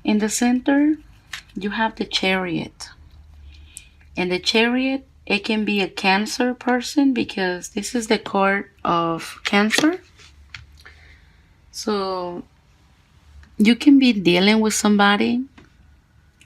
In the center, you have the Chariot. And the Chariot, it can be a Cancer person because this is the card of Cancer. So you can be dealing with somebody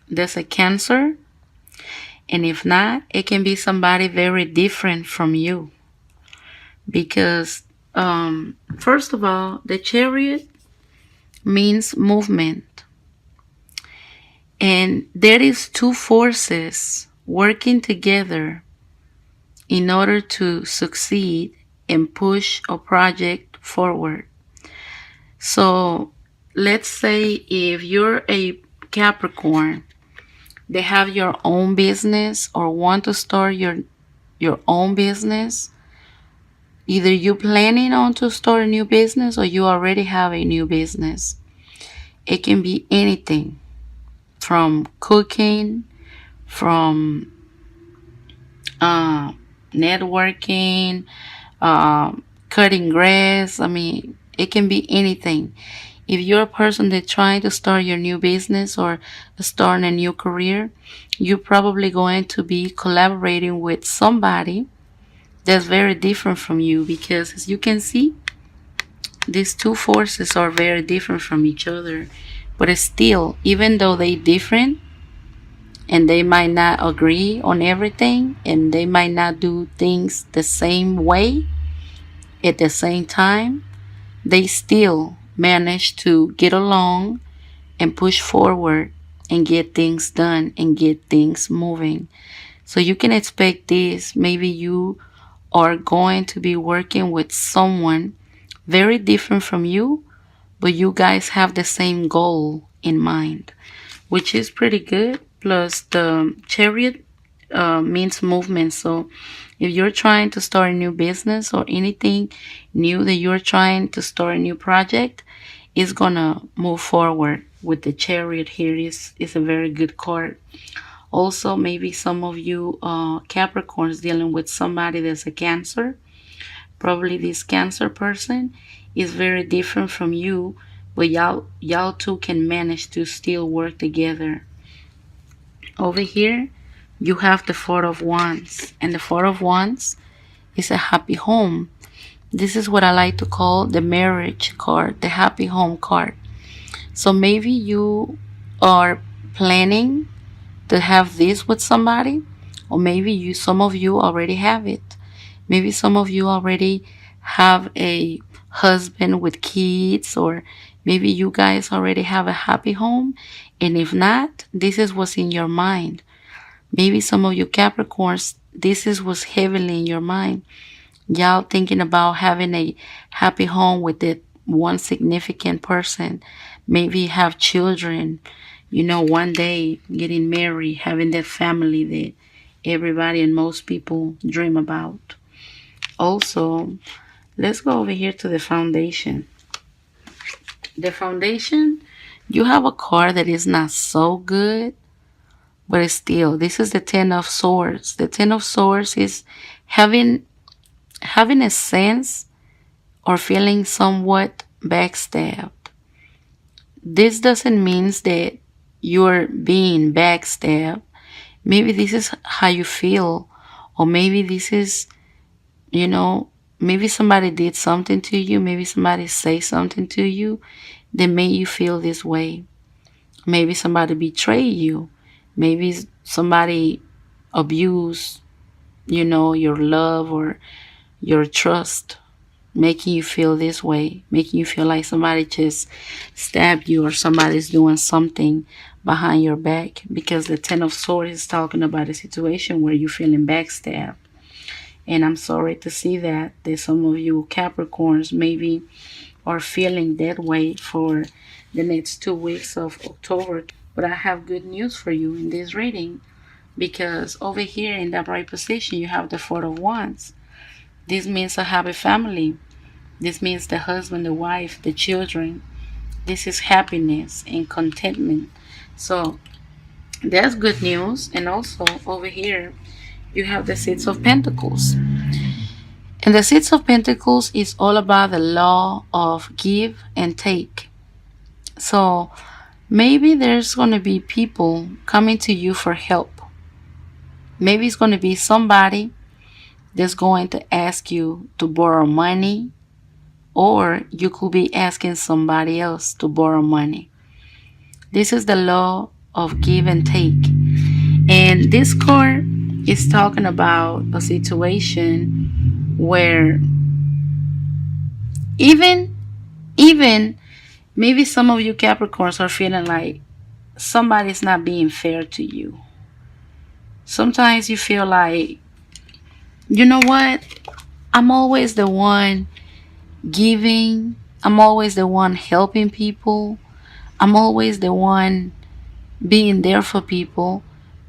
that's a Cancer. And if not, it can be somebody very different from you. Because, first of all, the Chariot means movement. And there is two forces working together in order to succeed and push a project forward. So let's say if you're a Capricorn, they have your own business or want to start your own business. Either you planning on to start a new business or you already have a new business. It can be anything from cooking, from networking, cutting grass. I mean, it can be anything. If you're a person that's trying to start your new business or start a new career, you're probably going to be collaborating with somebody that's very different from you because, as you can see, these two forces are very different from each other. But still, even though they're different, and they might not agree on everything and they might not do things the same way at the same time, they still manage to get along and push forward and get things done and get things moving. So you can expect this. Maybe you are going to be working with someone very different from you, but you guys have the same goal in mind, which is pretty good. Plus, the Chariot means movement. So, if you're trying to start a new business or anything new that you're trying to start a new project, it's gonna move forward with the Chariot here. Is a very good card. Also, maybe some of you Capricorns dealing with somebody that's a Cancer. Probably this Cancer person is very different from you, but y'all two can manage to still work together. Over here, you have the Four of Wands, and the Four of Wands is a happy home. This is what I like to call the marriage card, the happy home card. So maybe you are planning to have this with somebody, or maybe some of you already have it. Maybe some of you already have a husband with kids, or maybe you guys already have a happy home. And if not, this is what's in your mind. Maybe some of you Capricorns, this is what's heavily in your mind. Y'all thinking about having a happy home with that one significant person. Maybe have children, one day getting married, having that family that everybody and most people dream about. Also, let's go over here to the foundation. The foundation, you have a card that is not so good, but it's still, this is the Ten of Swords. The Ten of Swords is having a sense or feeling somewhat backstabbed. This doesn't mean that you're being backstabbed. Maybe this is how you feel, or maybe this is, maybe somebody did something to you, maybe somebody say something to you that made you feel this way. Maybe somebody betrayed you. Maybe somebody abused, your love or your trust, making you feel this way, making you feel like somebody just stabbed you or somebody's doing something behind your back, because the Ten of Swords is talking about a situation where you're feeling backstabbed. And I'm sorry to see that some of you Capricorns maybe are feeling that way for the next 2 weeks of October. But I have good news for you in this reading, because over here in the right position, you have the Four of Wands. This means a happy family. This means the husband, the wife, the children. This is happiness and contentment. So that's good news. And also over here, you have the Six of Pentacles. And the Six of Pentacles is all about the law of give and take. So Maybe there's going to be people coming to you for help. Maybe it's going to be somebody that's going to ask you to borrow money, or you could be asking somebody else to borrow money. This is the law of give and take. And this card is talking about a situation where even even maybe some of you Capricorns are feeling like somebody's not being fair to you. Sometimes you feel like, you know what? I'm always the one giving. I'm always the one helping people. I'm always the one being there for people.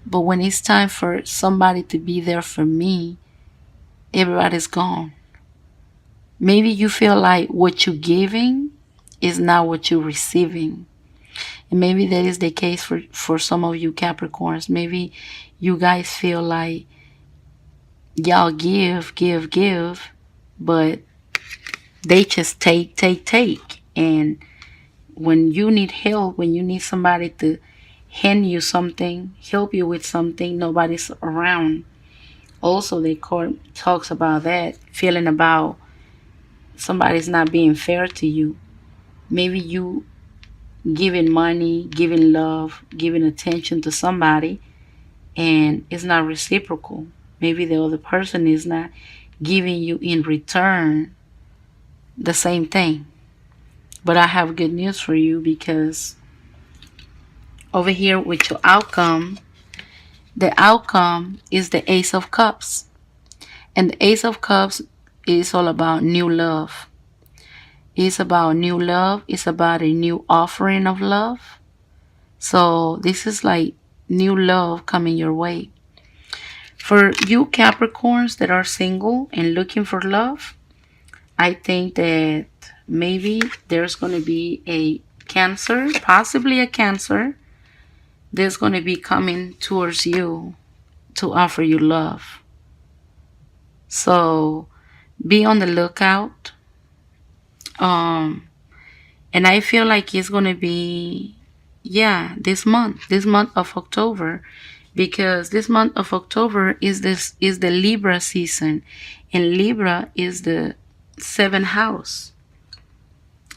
But when it's time for somebody to be there for me, everybody's gone. Maybe you feel like what you're giving is not what you're receiving. And maybe that is the case for some of you Capricorns. Maybe you guys feel like y'all give, but they just take. And when you need help, when you need somebody to hand you something, help you with something, nobody's around. Also, the court talks about that, feeling about somebody's not being fair to you. Maybe you giving money, giving love, giving attention to somebody, and it's not reciprocal. Maybe the other person is not giving you in return the same thing. But I have good news for you, because over here with your outcome, the outcome is the Ace of Cups. And the Ace of Cups is all about new love. It's about new love. It's about a new offering of love. So this is like new love coming your way. For you Capricorns that are single and looking for love, I think that maybe there's going to be a Cancer, possibly a Cancer, that's going to be coming towards you to offer you love. So be on the lookout. And I feel like it's going to be, this month of October, because this month of October is the Libra season, and Libra is the seventh house.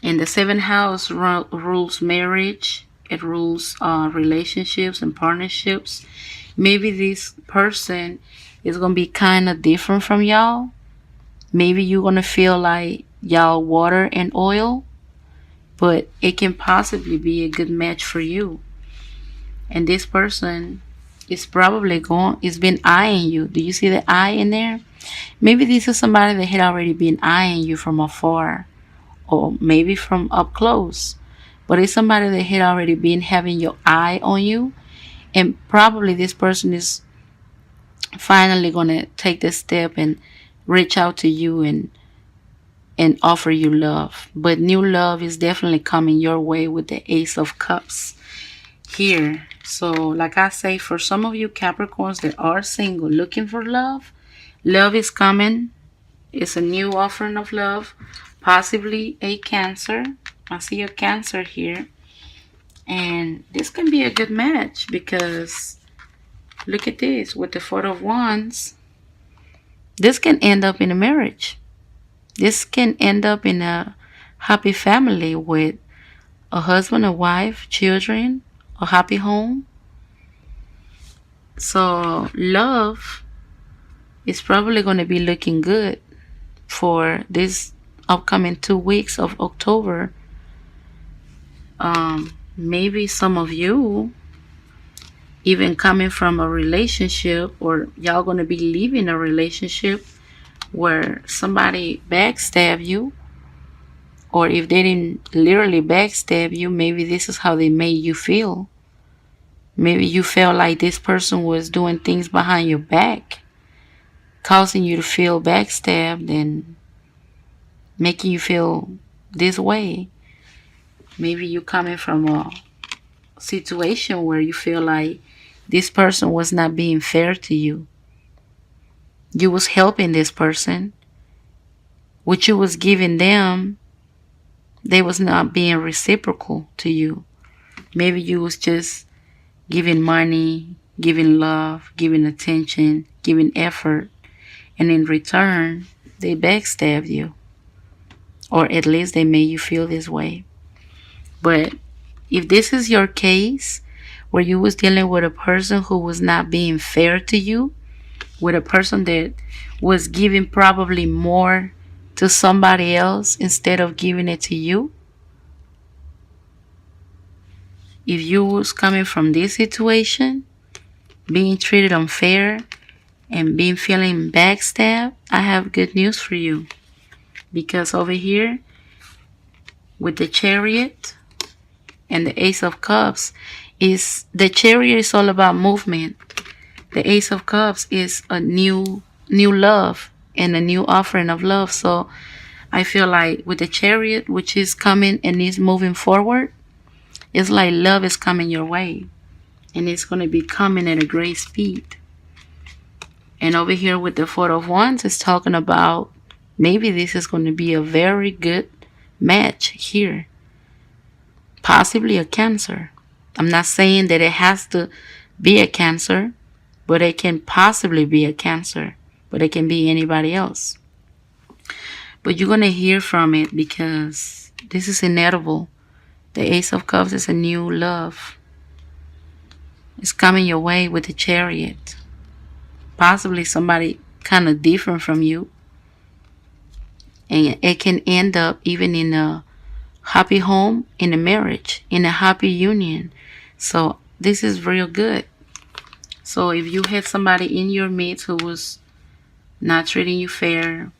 And the seventh house rules marriage. It rules relationships and partnerships. Maybe this person is going to be kind of different from y'all. Maybe you're going to feel like y'all water and oil, but it can possibly be a good match for you. And this person is probably it's been eyeing you. Do you see the eye in there? Maybe this is somebody that had already been eyeing you from afar, or maybe from up close. But it's somebody that had already been having your eye on you. And probably this person is finally going to take this step and reach out to you and offer you love. But new love is definitely coming your way with the Ace of Cups here. So like I say, for some of you Capricorns that are single looking for love, love is coming. It's a new offering of love. Possibly a Cancer. I see a Cancer here. And this can be a good match, because look at this. With the Four of Wands, this can end up in a marriage. This can end up in a happy family with a husband, a wife, children, a happy home. So love is probably going to be looking good for this upcoming 2 weeks of October. Maybe some of you even coming from a relationship, or y'all going to be leaving a relationship where somebody backstab you. Or if they didn't literally backstab you, maybe this is how they made you feel. Maybe you felt like this person was doing things behind your back, causing you to feel backstabbed and making you feel this way. Maybe you coming from a situation where you feel like this person was not being fair to you. You was helping this person. What you was giving them, they was not being reciprocal to you. Maybe you was just giving money, giving love, giving attention, giving effort, and in return, they backstabbed you, or at least they made you feel this way. But if this is your case, where you was dealing with a person who was not being fair to you, with a person that was giving probably more to somebody else instead of giving it to you, if you was coming from this situation, being treated unfair and being feeling backstabbed, I have good news for you. Because over here with the Chariot and the Ace of Cups, is the Chariot is all about movement. The Ace of Cups is a new love and a new offering of love. So I feel like with the Chariot, which is coming and is moving forward, it's like love is coming your way, and it's going to be coming at a great speed. And over here with the Four of Wands, it's talking about maybe this is going to be a very good match here. Possibly a Cancer. I'm not saying that it has to be a Cancer, but it can possibly be a Cancer. But it can be anybody else. But you're going to hear from it because this is inevitable. The Ace of Cups is a new love. It's coming your way with the Chariot. Possibly somebody kind of different from you. And it can end up even in a happy home, in a marriage, in a happy union. So this is real good. So if you had somebody in your midst who was not treating you fair,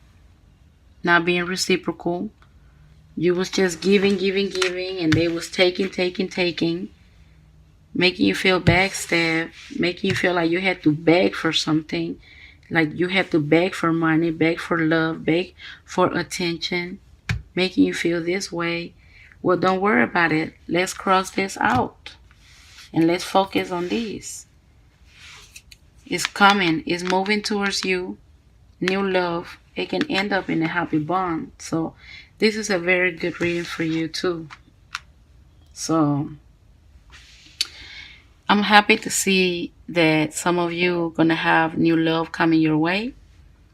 not being reciprocal, you was just giving, and they was taking, making you feel backstabbed, making you feel like you had to beg for something, like you had to beg for money, beg for love, beg for attention, making you feel this way. Well, don't worry about it. Let's cross this out and let's focus on this. It's coming. It's moving towards you. New love. It can end up in a happy bond. So this is a very good reading for you too. So I'm happy to see that some of you are going to have new love coming your way.